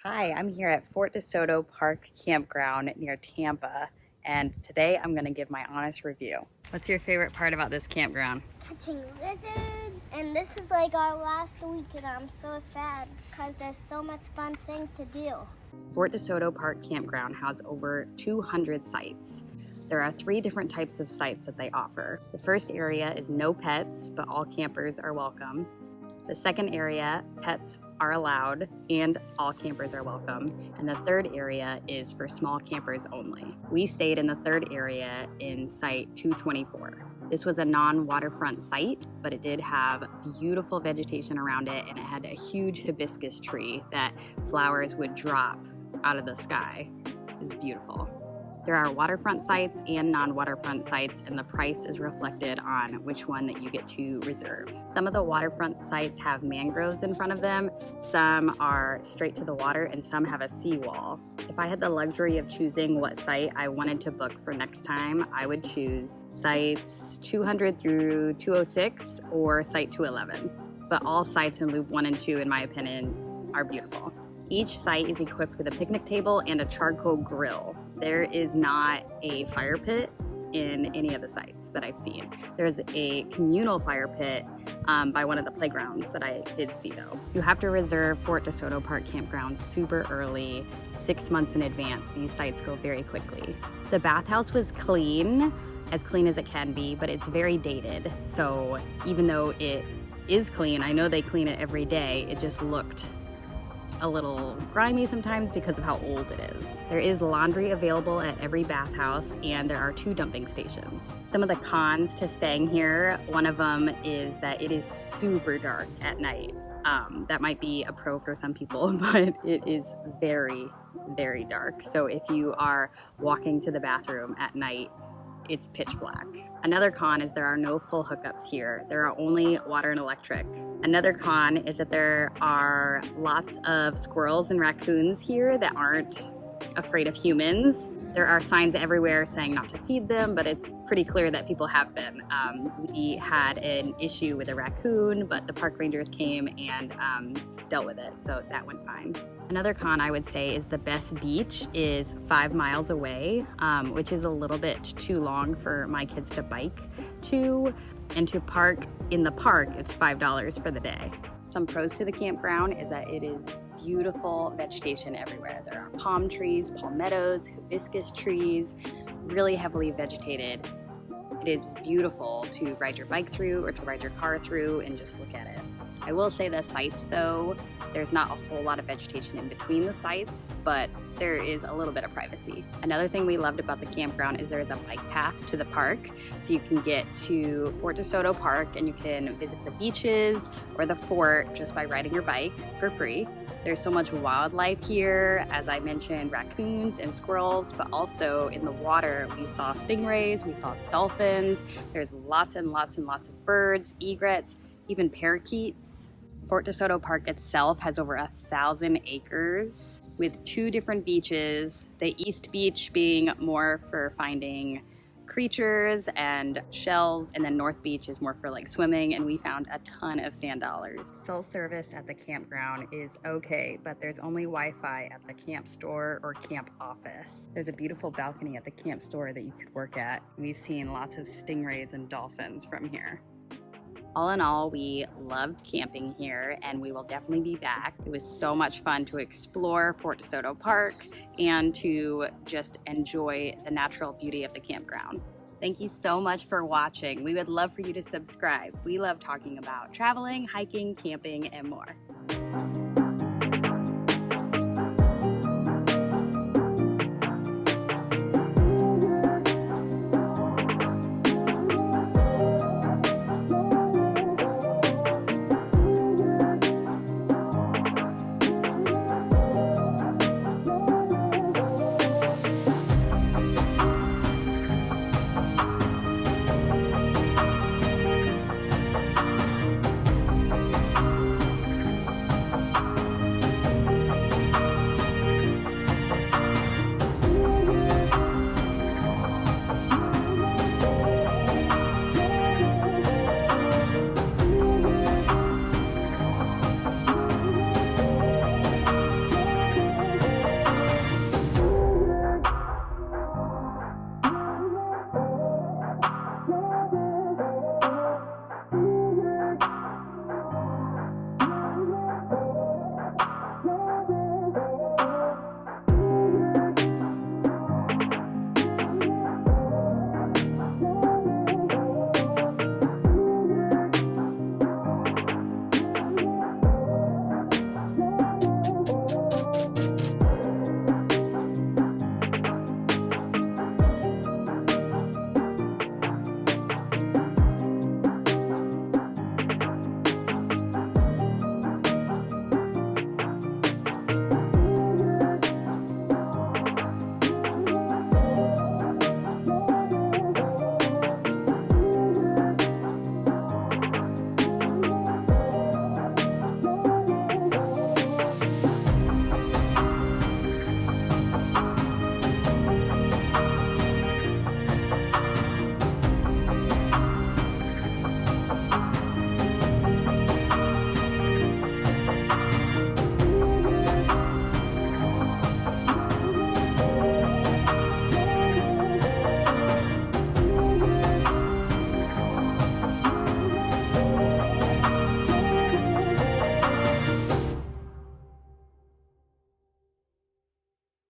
Hi, I'm here at Fort DeSoto Park Campground near Tampa, and today I'm going to give my honest review. What's your favorite part about this campground? Catching lizards. And this is like our last week and I'm so sad because there's so much fun things to do. Fort DeSoto Park Campground has over 200 sites. There are 3 different types of sites that they offer. The first area is no pets, but all campers are welcome. The second area, pets are allowed and all campers are welcome. And the third area is for small campers only. We stayed in the third area in site 224. This was a non-waterfront site, but it did have beautiful vegetation around it, and it had a huge hibiscus tree that flowers would drop out of the sky. It was beautiful. There are waterfront sites and non-waterfront sites, and the price is reflected on which one that you get to reserve. Some of the waterfront sites have mangroves in front of them, some are straight to the water, and some have a seawall. If I had the luxury of choosing what site I wanted to book for next time, I would choose sites 200 through 206 or site 211. But all sites in Loop 1 and 2, in my opinion, are beautiful. Each site is equipped with a picnic table and a charcoal grill. There is not a fire pit in any of the sites that I've seen. There's a communal fire pit by one of the playgrounds that I did see though. You have to reserve Fort DeSoto Park Campground super early, 6 months in advance. These sites go very quickly. The bathhouse was clean as it can be, but it's very dated. So even though it is clean, I know they clean it every day, it just looked a little grimy sometimes because of how old it is. There is laundry available at every bathhouse, and there are 2 dumping stations. Some of the cons to staying here, one of them is that it is super dark at night. That might be a pro for some people, but it is very, very dark. So if you are walking to the bathroom at night, it's pitch black. Another con is there are no full hookups here. There are only water and electric. Another con is that there are lots of squirrels and raccoons here that aren't afraid of humans. There are signs everywhere saying not to feed them, but it's pretty clear that people have been. We had an issue with a raccoon, but the park rangers came and dealt with it, so that went fine. Another con I would say is the best beach is 5 miles away, which is a little bit too long for my kids to bike to. And to park in the park, it's $5 for the day. Some pros to the campground is that it is beautiful vegetation everywhere. There are palm trees, palmettos, hibiscus trees, really heavily vegetated. It is beautiful to ride your bike through or to ride your car through and just look at it. I will say the sites though, there's not a whole lot of vegetation in between the sites, but there is a little bit of privacy. Another thing we loved about the campground is there is a bike path to the park. So you can get to Fort DeSoto Park and you can visit the beaches or the fort just by riding your bike for free. There's so much wildlife here, as I mentioned, raccoons and squirrels, but also in the water, we saw stingrays, we saw dolphins. There's lots and lots and lots of birds, egrets, even parakeets. Fort DeSoto Park itself has over 1,000 acres with 2 different beaches. The East Beach being more for finding creatures and shells, and then North Beach is more for like swimming, and we found a ton of sand dollars. Cell service at the campground is okay, but there's only Wi-Fi at the camp store or camp office. There's a beautiful balcony at the camp store that you could work at. We've seen lots of stingrays and dolphins from here. All in all, we loved camping here and we will definitely be back. It was so much fun to explore Fort DeSoto Park and to just enjoy the natural beauty of the campground. Thank you so much for watching. We would love for you to subscribe. We love talking about traveling, hiking, camping, and more.